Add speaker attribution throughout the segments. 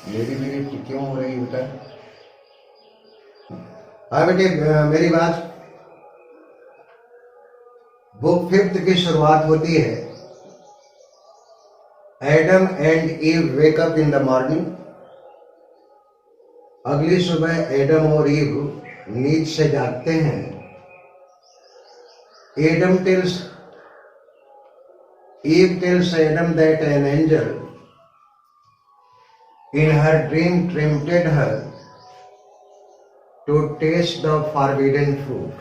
Speaker 1: मेरी भी क्यों हो रही बेटा? हाँ बेटे, मेरी बात। बुक 5 की शुरुआत होती है, Adam and ewe wake up in the morning. अगली सुबह एडम और ईव नींद से जागते हैं। Eve tells Adam that an angel in her dream tempted her to taste the forbidden fruit.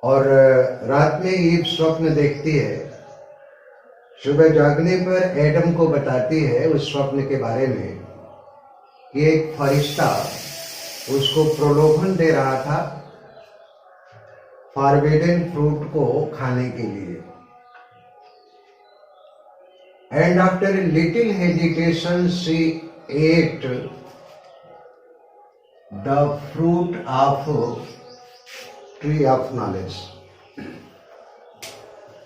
Speaker 1: और रात में ईव स्वप्न देखती है। सुबह जागने पर एडम को बताती है उस स्वप्न के बारे में कि एक फरिश्ता उसको प्रलोभन दे रहा था फॉरबिडन फ्रूट को खाने के लिए। And after a little hesitation, she ate the fruit of tree of knowledge.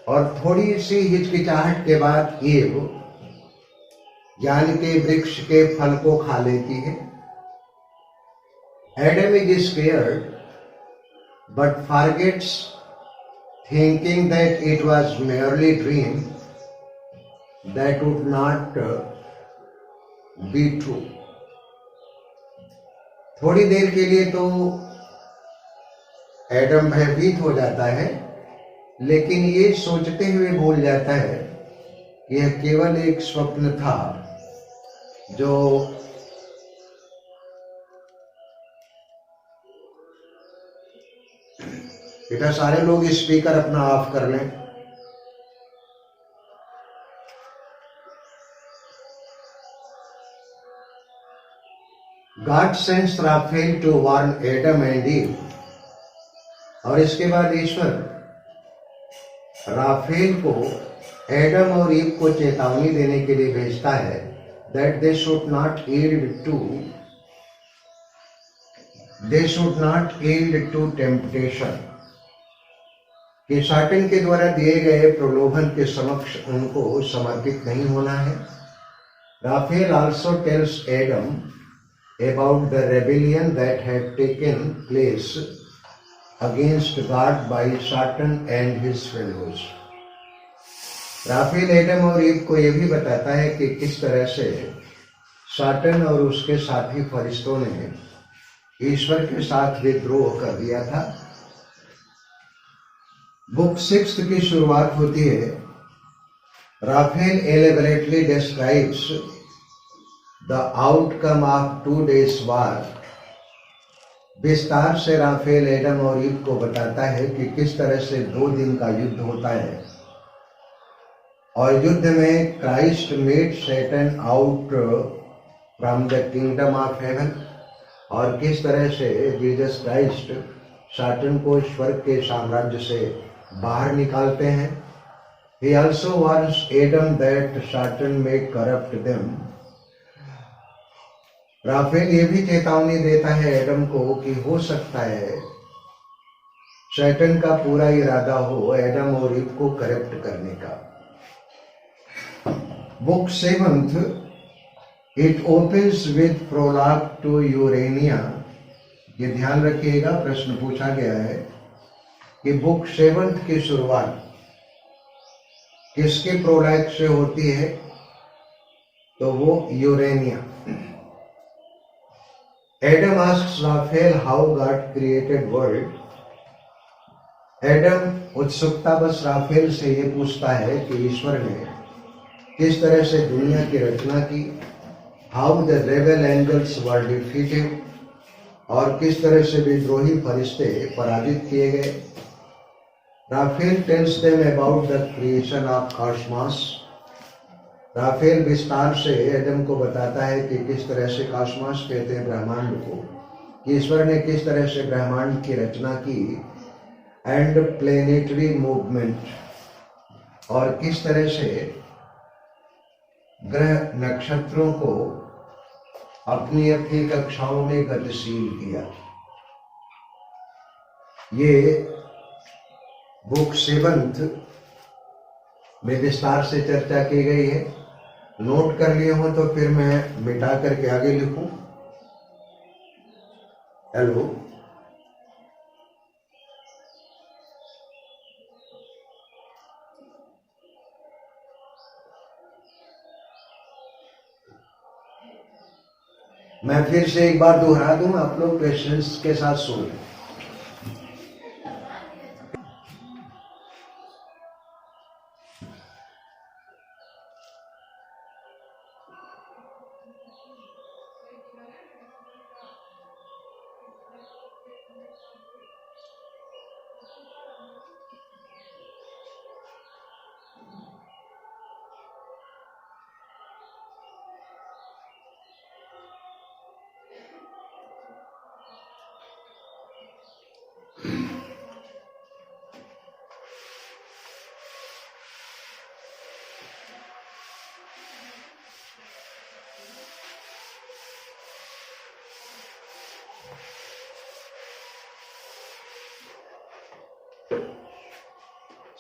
Speaker 1: और थोड़ी सी हिचकिचाहट के बाद ईव ज्ञान के वृक्ष के फल को खा लेती है। Adam is scared, but forgets, thinking that it was merely dream. That would not be true. थोड़ी देर के लिए तो एडम भयभीत हो जाता है, लेकिन ये सोचते हुए भूल जाता है कि यह केवल एक स्वप्न था जो बेटा सारे लोग स्पीकर अपना ऑफ कर लें। God sends Raphael to warn Adam and Eve. और इसके बाद ईश्वर राफेल को एडम और ईव को चेतावनी देने के लिए भेजता है that they should not yield to temptation. कि शैतान के द्वारा दिए गए प्रलोभन के समक्ष उनको समर्पित नहीं होना है। Raphael also tells Adam about the rebellion that had taken place against God by Satan and his fellows. Raphael Adam और ईव को यह भी बताता है कि किस तरह से साटन और उसके साथी फरिश्तों ने ईश्वर के साथ विद्रोह कर दिया था। बुक 6 की शुरुआत होती है, Rafale elaborately describes the outcome of 2 days war. विस्तार से राफेल एडम और ईव को बताता है कि किस तरह से 2 दिन का युद्ध होता है और युद्ध में Christ made Satan out from the kingdom of heaven और किस तरह से जीसस क्राइस्ट सैटन को स्वर्ग के साम्राज्य से बाहर निकालते हैं। He also warns Adam that Satan may corrupt them. Raphael ये भी चेतावनी देता है एडम को कि हो सकता है शैतान का पूरा इरादा हो एडम और ईव को करप्ट करने का। Book 7 it opens with prologue to Urania. ये ध्यान रखिएगा, प्रश्न पूछा गया है कि बुक 7 की शुरुआत किसके प्रोलॉग से होती है, तो वो Urania. Adam asks Raphael how God created world. Adam उत्सुकतावश राफेल से ये पूछता है कि ईश्वर ने किस तरह से दुनिया की रचना की। How the rebel angels were defeated. और किस तरह से विद्रोही फरिश्ते पराजित किए गए। Raphael tells them about the creation of cosmos. Raphael विस्तार से एडम को बताता है कि किस तरह से कॉस्मोस कहते हैं ब्रह्मांड को, कि ईश्वर ने किस तरह से ब्रह्मांड की रचना की एंड प्लेनेटरी मूवमेंट, और किस तरह से ग्रह नक्षत्रों को अपनी अपनी कक्षाओं में गतिशील किया। ये बुक 7 में विस्तार से चर्चा की गई है। नोट कर लिए हो तो फिर मैं मिटा करके आगे लिखूं। हेलो, मैं फिर से एक बार दोहरा दूं, आप लोग पेशेंस के साथ सुन लें।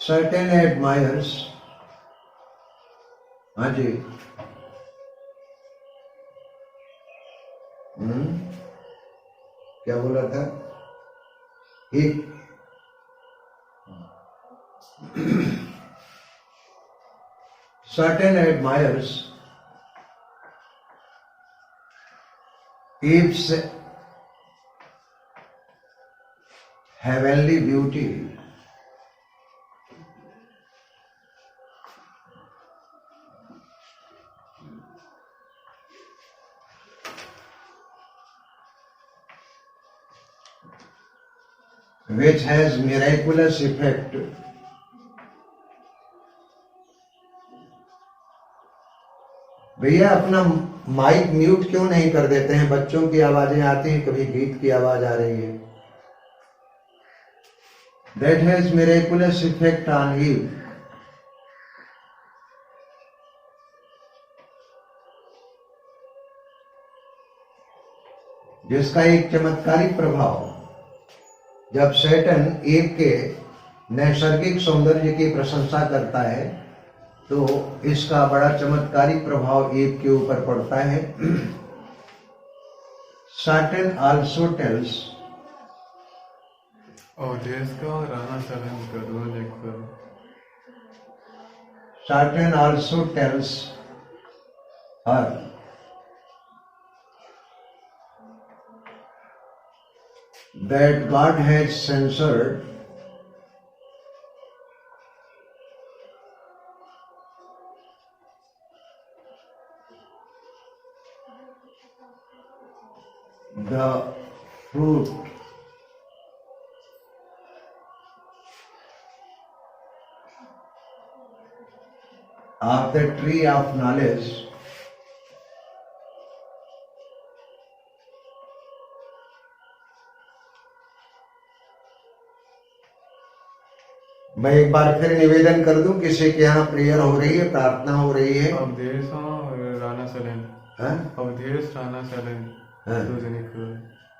Speaker 1: Certain admirers, हाँ जी, क्या बोला था? एक certain admirers Eve's heavenly beauty which has miraculous effect भैया अपना माइक म्यूट क्यों नहीं कर देते हैं? बच्चों की आवाजें आती हैं, कभी गीत की आवाज आ रही है। That has miraculous effect on Eve. जिसका एक चमत्कारिक प्रभाव, जब सैटर्न ईव के नैसर्गिक सौंदर्य की प्रशंसा करता है तो इसका बड़ा चमत्कारिक प्रभाव ईव के ऊपर पड़ता है। सैटर्न आल्सो टेल्स,
Speaker 2: और देश का राना चलन करो लिखो।
Speaker 1: Saturn also tells her that God has censored the fruit of the tree of knowledge मैं एक बार फिर निवेदन कर दूं, किसी के यहाँ प्रेयर हो रही है, प्रार्थना हो रही है।
Speaker 2: अवधेश राणा सलन, अवधेश राणा सलन, दो जने को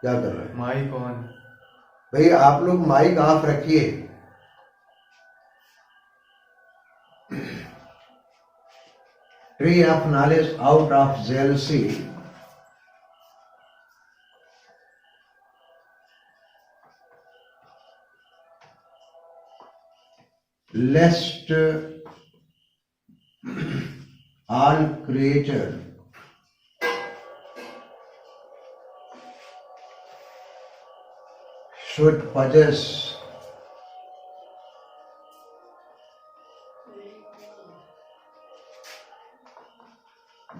Speaker 1: क्या कर रहे हैं?
Speaker 2: Mike on.
Speaker 1: भाई आप लोग माइक ऑफ रखिए। Tree of knowledge out of jealousy lest all creature should possess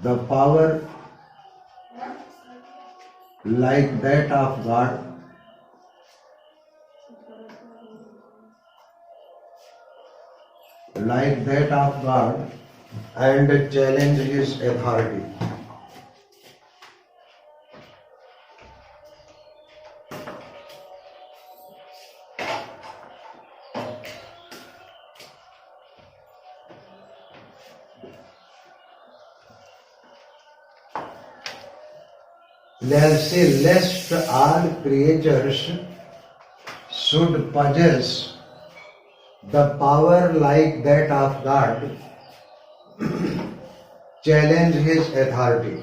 Speaker 1: the power like that of God, like that of God, and challenge His authority. Let's say, lest all creatures should possess the power like that of God, challenge his authority.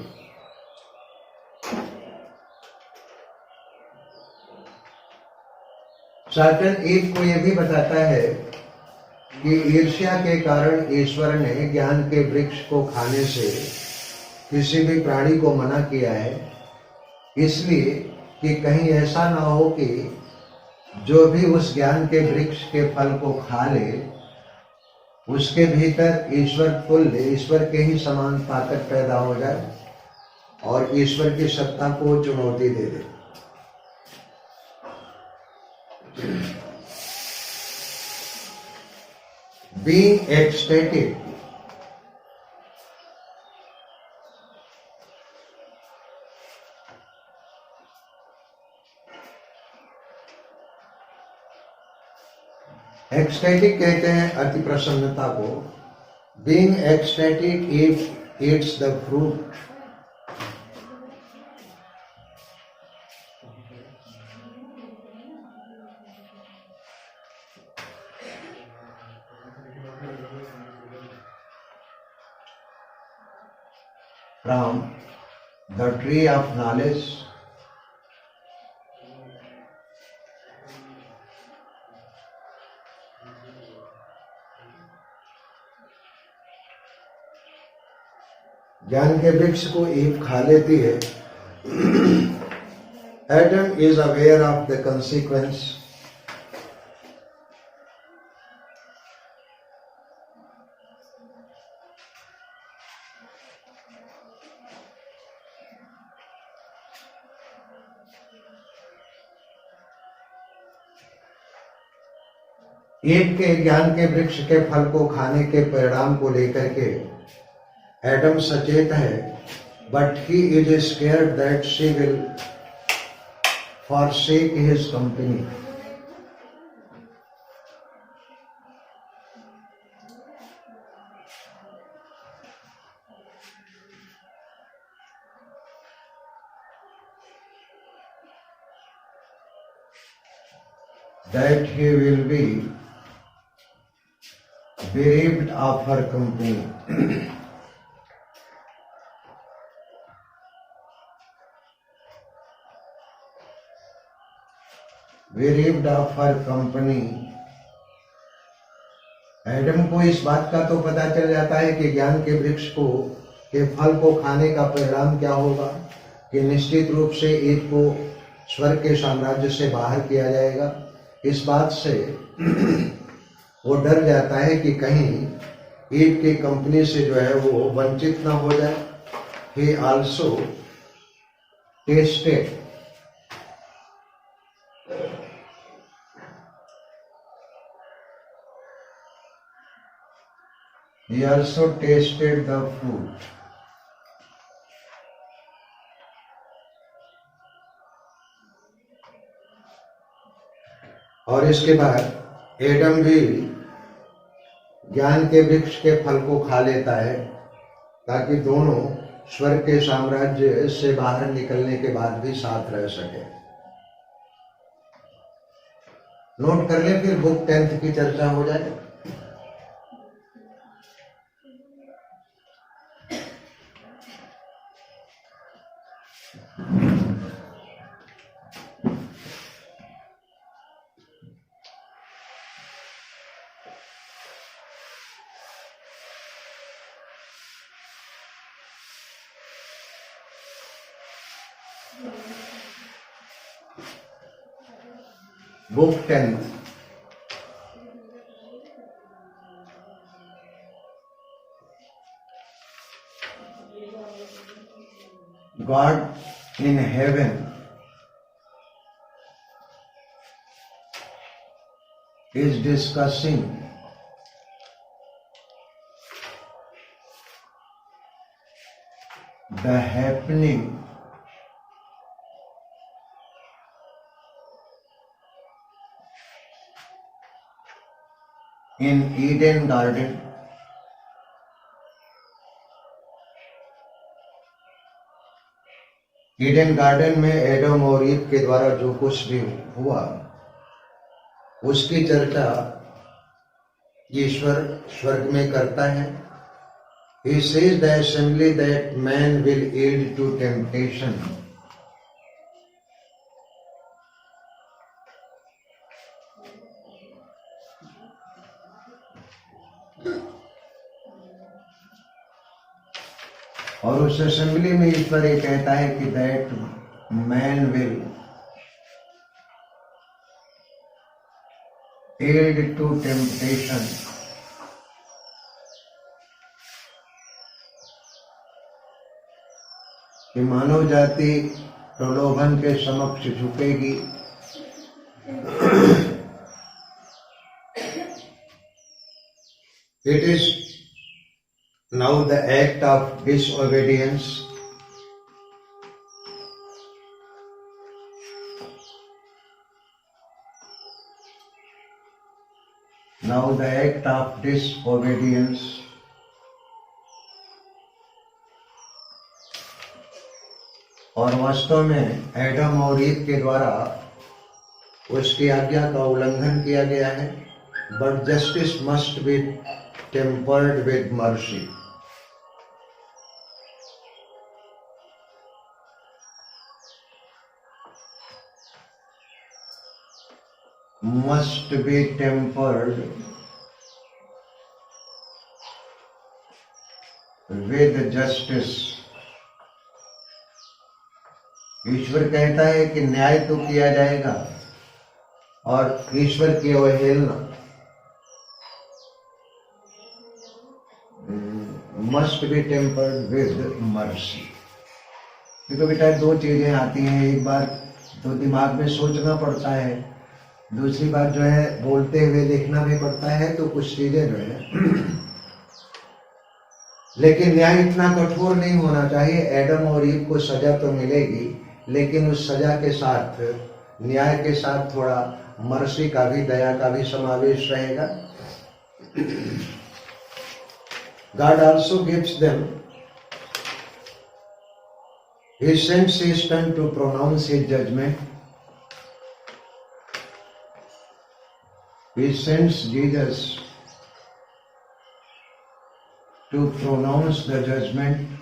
Speaker 1: Satan Eve को यह भी बताता है कि ईर्ष्या के कारण ईश्वर ने ज्ञान के वृक्ष को खाने से किसी भी प्राणी को मना किया है, इसलिए कि कहीं ऐसा ना हो कि जो भी उस ज्ञान के वृक्ष के फल को खा ले उसके भीतर ईश्वर तुल्य, ईश्वर के ही समान ताकत पैदा हो जाए और ईश्वर की सत्ता को चुनौती दे दे। Being ecstatic, ecstatic कहते हैं अति प्रसन्नता को। Being ecstatic if eats the fruit, from the tree of knowledge, ज्ञान के वृक्ष को ईव खा लेती है। Adam is aware of the consequence. Eve के ज्ञान के वृक्ष के फल को खाने के परिणाम को लेकर के एडम सचेत है, but he is scared that she will forsake his company. That he will be bereaved of her company. Bereaved of her company. Adam को इस बात का तो पता चल जाता है कि ज्ञान के वृक्ष को के फल को खाने का परिणाम क्या होगा, कि निश्चित रूप से ईव को स्वर्ग के साम्राज्य से बाहर किया जाएगा। इस बात से वो डर जाता है कि कहीं ईव की कंपनी से जो है वो वंचित ना हो जाए। He also tasted He also tasted the fruit. और इसके बाद एडम भी ज्ञान के वृक्ष के फल को खा लेता है ताकि दोनों स्वर्ग के साम्राज्य से बाहर निकलने के बाद भी साथ रह सके। नोट कर ले, फिर बुक 10th की चर्चा हो जाए। Book 10th. God in heaven is discussing the happening in Eden Garden. Eden garden में एडम और ईव के द्वारा जो कुछ भी हुआ उसकी चर्चा ईश्वर स्वर्ग में करता है। He says the assembly that man will yield to temptation. और उस असेंबली में ईश्वर ये कहता है कि that man will yield to temptation. कि मानव जाति प्रलोभन के समक्ष झुकेगी। It is now the act of disobedience और वास्तव में एडम और ईव के द्वारा उसकी आज्ञा का उल्लंघन किया गया है। But justice must be tempered with mercy. must be tempered with justice। ईश्वर कहता है कि न्याय तो किया जाएगा और ईश्वर की अवहेलना must be tempered with mercy. देखो बेटा, दो चीजें आती हैं। एक बार तो दिमाग में सोचना पड़ता है, दूसरी बात जो है बोलते हुए देखना भी पड़ता है। तो कुछ चीजें जो है लेकिन न्याय इतना कठोर नहीं होना चाहिए। एडम और ईव को सजा तो मिलेगी, लेकिन उस सजा के साथ, न्याय के साथ थोड़ा मर्सी का भी, दया का भी समावेश रहेगा। God also gives them He sends His Son to pronounce His judgment. He sends Jesus to pronounce the judgment.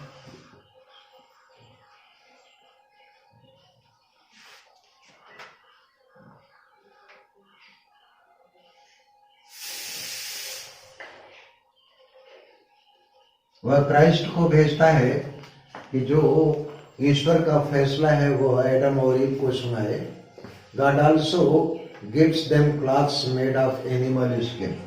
Speaker 1: वह क्राइस्ट को भेजता है कि जो ईश्वर का फैसला है वो एडम और ईव को सुनाए। God also gives them cloths made of animal skin.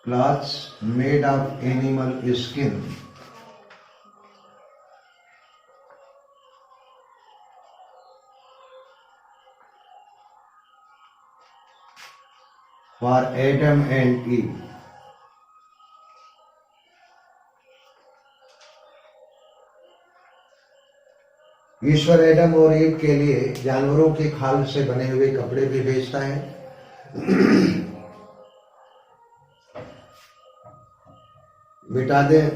Speaker 1: Cloths made of animal skin. For Adam and Eve. Ishwar Adam और ईव के लिए जानवरों की खाल से बने हुए कपड़े भी भेजता है। मिटा दे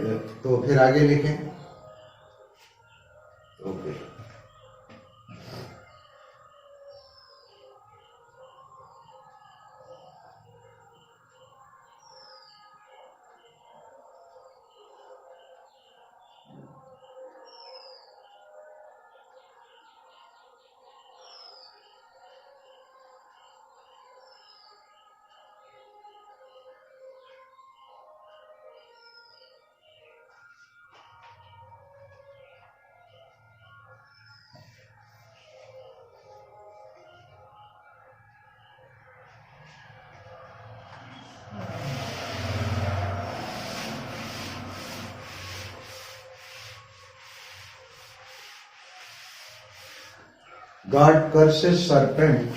Speaker 1: तो फिर आगे लिखें। Okay. God curses serpent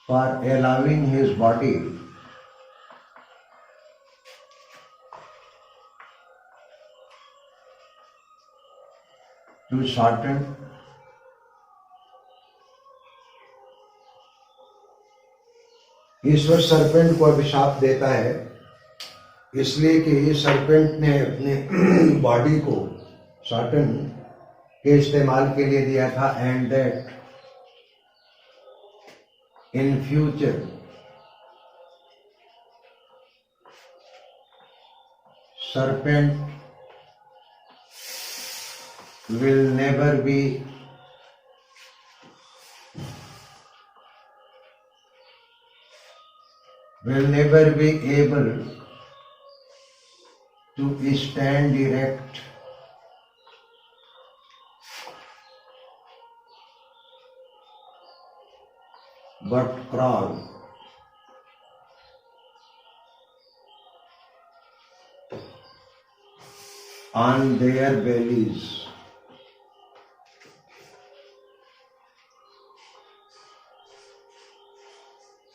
Speaker 1: for allowing his body to shorten Ishwar serpent को अभिशाप देता है इसलिए कि सरपेंट ने अपने बॉडी को साटन के इस्तेमाल के लिए दिया था, and that in future serpent will never be able to stand erect but crawl on their bellies.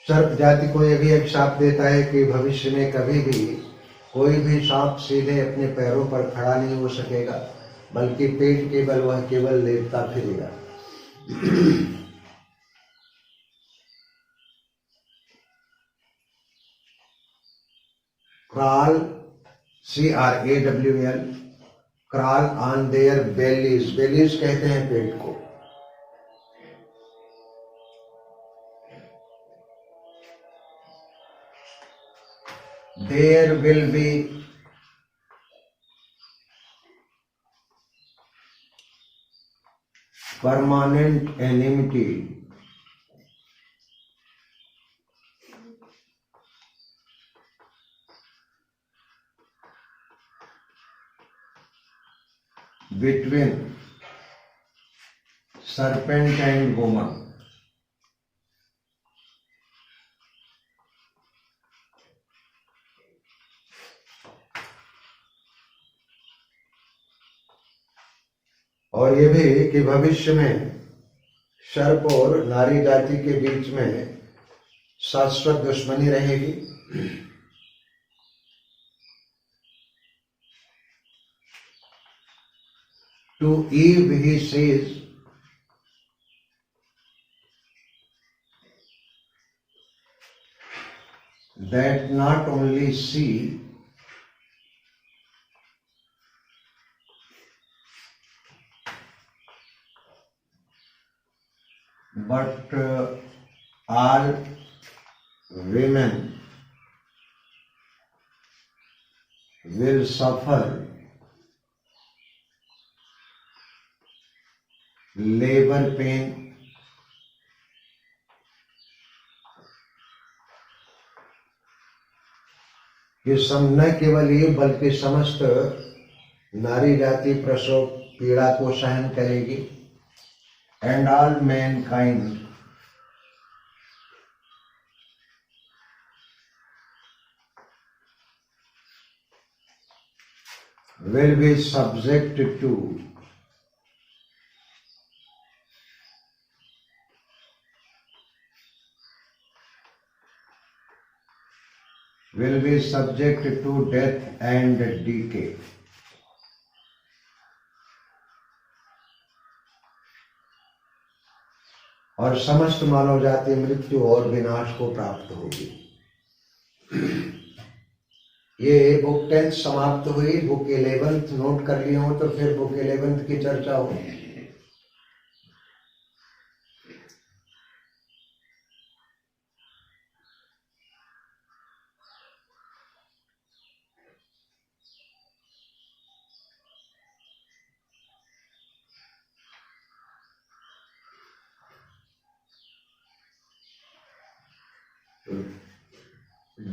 Speaker 1: सर्प जाति को यह भी एक शाप देता है कि भविष्य में कभी भी कोई भी सांप सीधे अपने पैरों पर खड़ा नहीं हो सकेगा, बल्कि पेट के बल वह केवल लेटता फिरेगा। crawl, CRAWL, crawl on their bellies, bellies कहते हैं पेट को। There will be permanent enmity between serpent and woman. और ये भी कि भविष्य में सर्प और नारी जाति के बीच में शाश्वत दुश्मनी रहेगी। To Eve he says, that not only she but all women will suffer labor pain, ये सब न केवल ये बल्कि समस्त नारी जाति प्रसव पीड़ा को सहन करेगी। And all Mankind will be subject to death and decay. और समस्त मानव जाति मृत्यु और विनाश को प्राप्त होगी। ये बुक 10 समाप्त हुई। बुक 11 नोट कर लिए हो तो फिर बुक 11 की चर्चा होगी।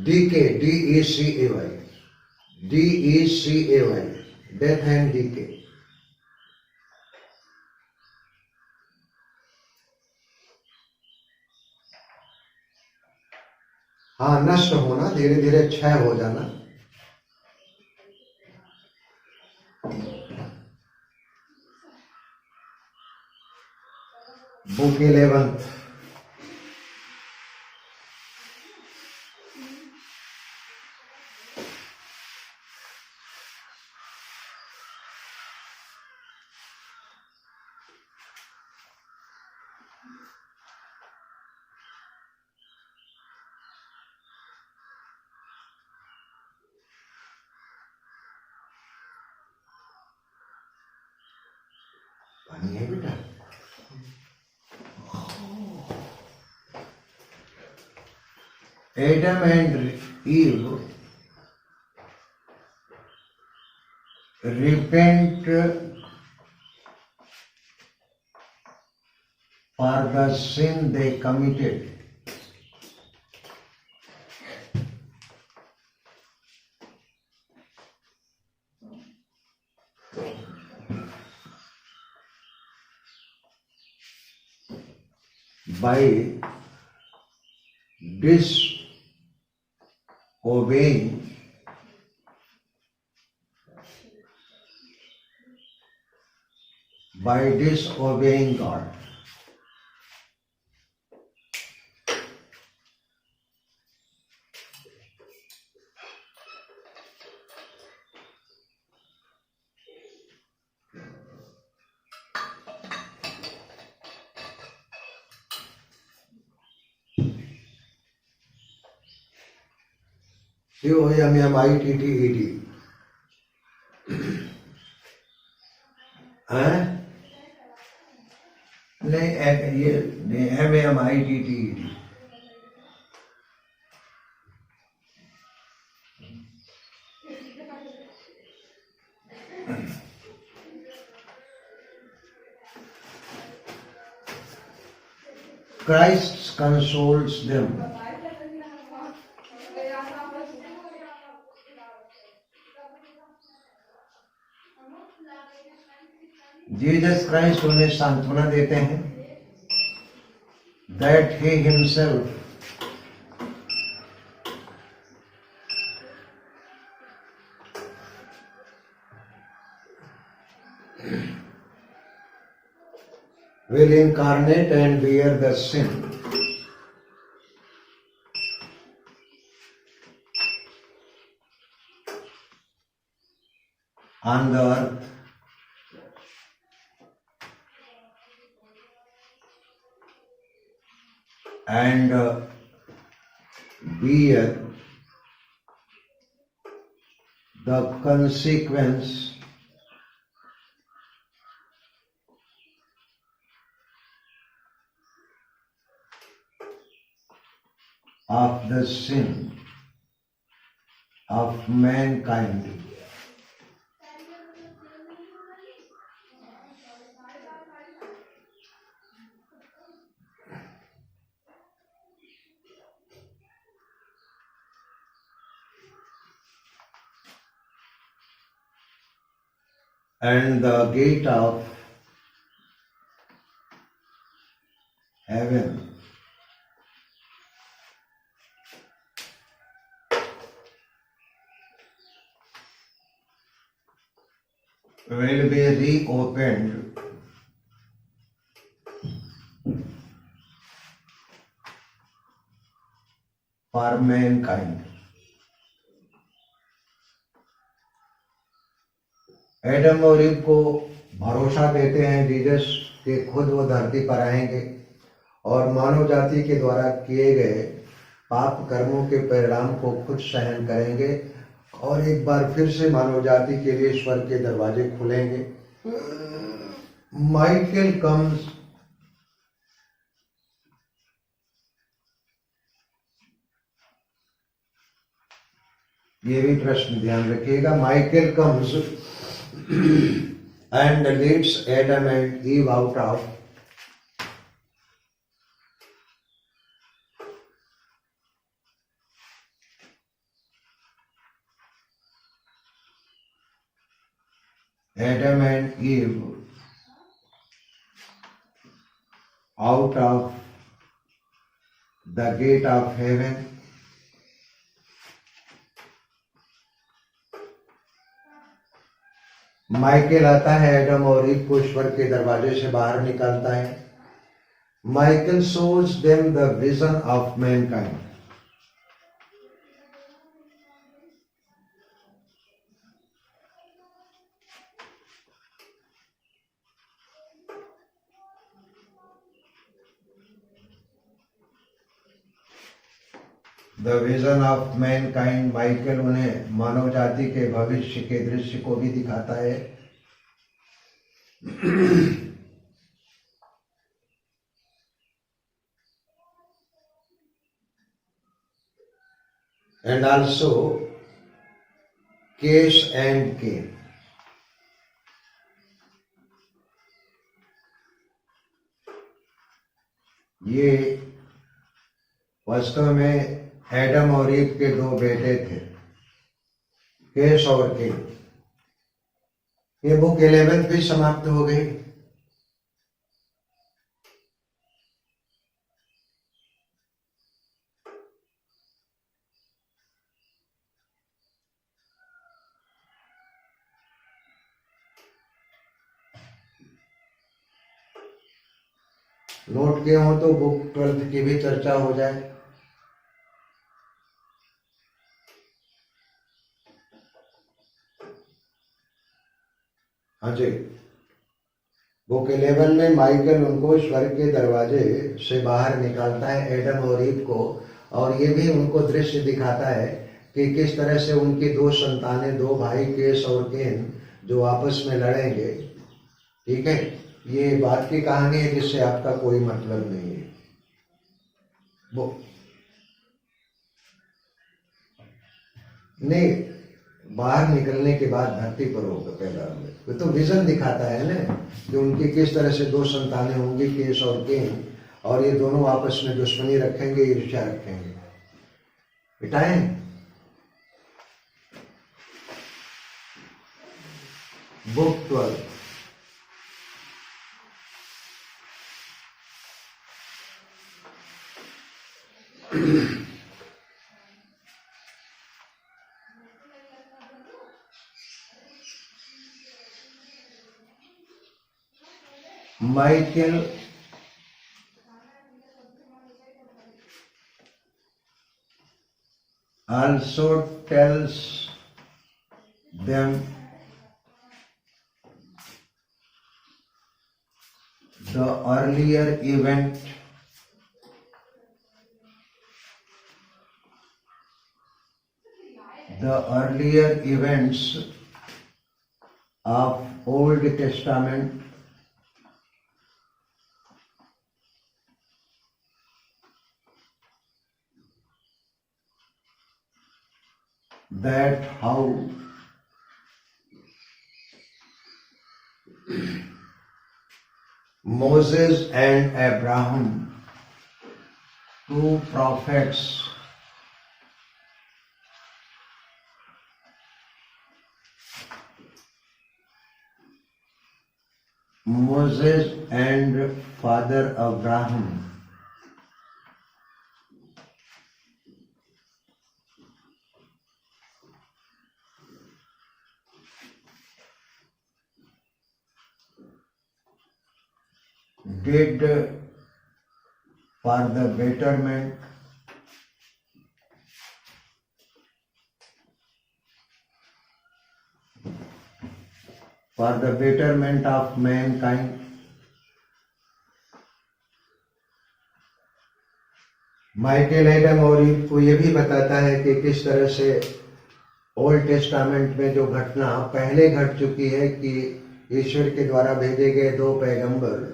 Speaker 1: Decay, DECAY, DECAY, death and decay. हाँ, नष्ट होना, धीरे धीरे क्षय हो जाना। बुक 11 नहीं है बेटा। Adam and Eve repent for the sin they committed. By disobeying God. COMMITTED नहीं, ये MAMITTED। Christ consoles them. Jesus Christ उन्हें सांत्वना देते हैं that he himself will incarnate and bear the sin on the earth and bear the consequence of the sin of mankind. And the gate of heaven will be reopened for mankind. Adam और Eve को भरोसा देते हैं Jesus के खुद वो धरती पर आएंगे और मानव जाति के द्वारा किए गए पाप कर्मों के परिणाम को खुद सहन करेंगे और एक बार फिर से मानव जाति के लिए ईश्वर के दरवाजे खुलेंगे। माइकल कम्स ये भी प्रश्न ध्यान रखिएगा। Michael comes and leads Adam and Eve out of the gate of heaven Michael आता है, एडम और ईव को ईश्वर के दरवाजे से बाहर निकालता है। Michael shows them the vision of mankind. The vision of Mankind, Michael उन्हें मानव जाति के भविष्य के दृश्य को भी दिखाता है। and also Kesh and Cain. ये वास्तव में एडम और ईव के दो बेटे थे, केश और केन। ये बुक 11 भी समाप्त हो गई। नोट किए हो तो बुक 12 की भी चर्चा हो जाए। हाँ जी, बुक 11 में माइकल उनको स्वर्ग के दरवाजे से बाहर निकालता है, एडम और ईव को, और ये भी उनको दृश्य दिखाता है कि किस तरह से उनकी दो संतानें, दो भाई केश और केन, जो आपस में लड़ेंगे। ठीक है, ये बात की कहानी है जिससे आपका कोई मतलब नहीं है। वो नहीं, बाहर निकलने के बाद धरती पर होगा पैदा हुए, वो तो विजन दिखाता है ना कि उनकी किस तरह से दो संतानें होंगी, केश और केन, और ये दोनों आपस में दुश्मनी रखेंगे, ईर्ष्या रखेंगे। मिटाएं। Book 12। Michael also tells them the earlier events of Old Testament that how Moses and Abraham, two prophets, Moses and Father Abraham, did for the betterment of mankind. Michael Adam और ईव को यह भी बताता है कि किस तरह से ओल्ड टेस्टामेंट में जो घटना पहले घट चुकी है कि ईश्वर के द्वारा भेजे गए दो पैगंबर,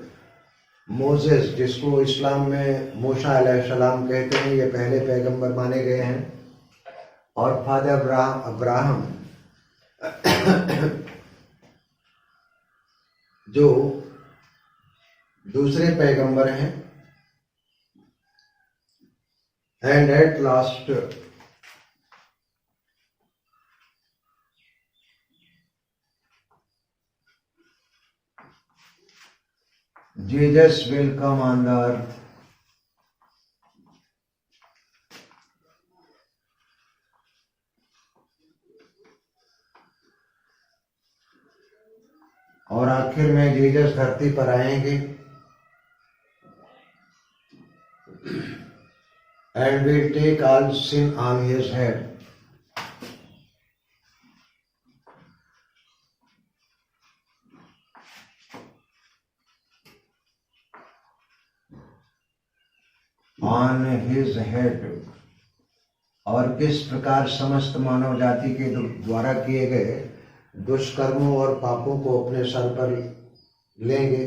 Speaker 1: मोसेस, जिसको इस्लाम में मूसा अलैहिस्सलाम कहते हैं, ये पहले पैगंबर माने गए हैं, और फादर अब्राहम जो दूसरे पैगंबर हैं। And at last Jesus will come on the earth और आखिर में जीसस धरती पर आएंगे and will take all sin on his head. On his head. और किस प्रकार समस्त मानव जाति के द्वारा किए गए दुष्कर्मों और पापों को अपने सर पर लेंगे।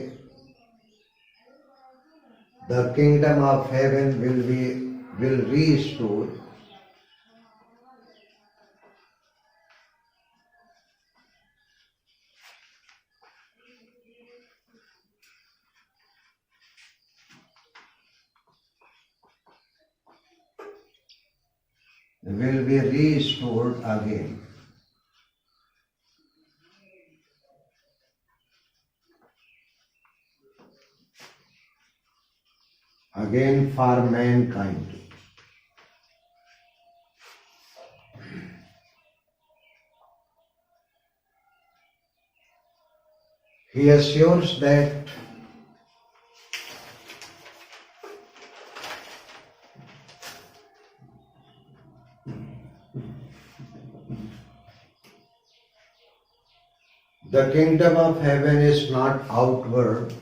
Speaker 1: The kingdom of heaven will restore will be restored again. Again for mankind. He assures that the kingdom of heaven is not outward,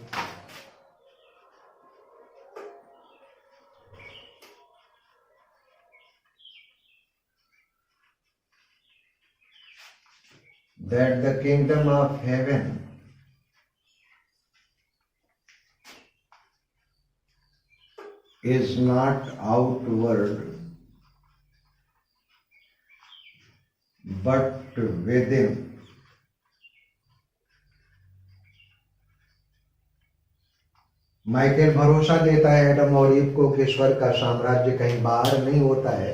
Speaker 1: that the kingdom of heaven is not outward but within. Michael भरोसा देता है Adam और Eve को कि ईश्वर का साम्राज्य कहीं बाहर नहीं होता है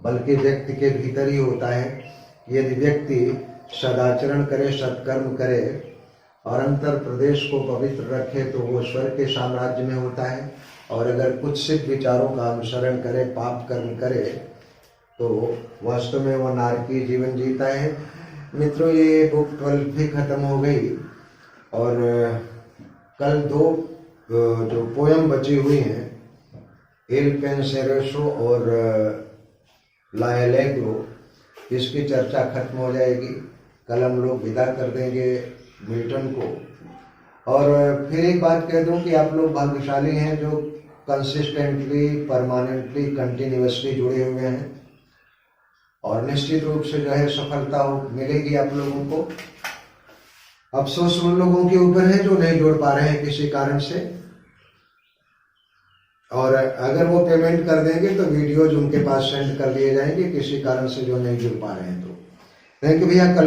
Speaker 1: बल्कि व्यक्ति के भीतर ही होता है। यदि व्यक्ति सदाचरण करे, सत्कर्म करे और अंतर प्रदेश को पवित्र रखे तो वो ईश्वर के साम्राज्य में होता है, और अगर कुत्सित विचारों का अनुसरण करे, पाप कर्म करे तो वास्तव में वो नारकीय जीवन जीता है। मित्रों, ये बुक 12 भी खत्म हो गई और कल 2 जो पोयम बची हुई हैं, एल पेंसेरोसो और ला एलेग्रो, इसकी चर्चा खत्म हो जाएगी। कल हम लोग विदा कर देंगे मिल्टन को। और फिर एक बात कह दूं कि आप लोग भाग्यशाली हैं जो कंसिस्टेंटली, परमानेंटली, कंटिन्यूअसली जुड़े हुए हैं, और निश्चित रूप से जो है सफलता मिलेगी आप लोगों को। अफसोस उन लोगों के ऊपर है जो नहीं जुड़ पा रहे हैं किसी कारण से, और अगर वो पेमेंट कर देंगे तो वीडियोज उनके पास सेंड कर दिए जाएंगे किसी कारण से जो नहीं जुड़ पा रहे हैं तो। थैंक यू भैया। कल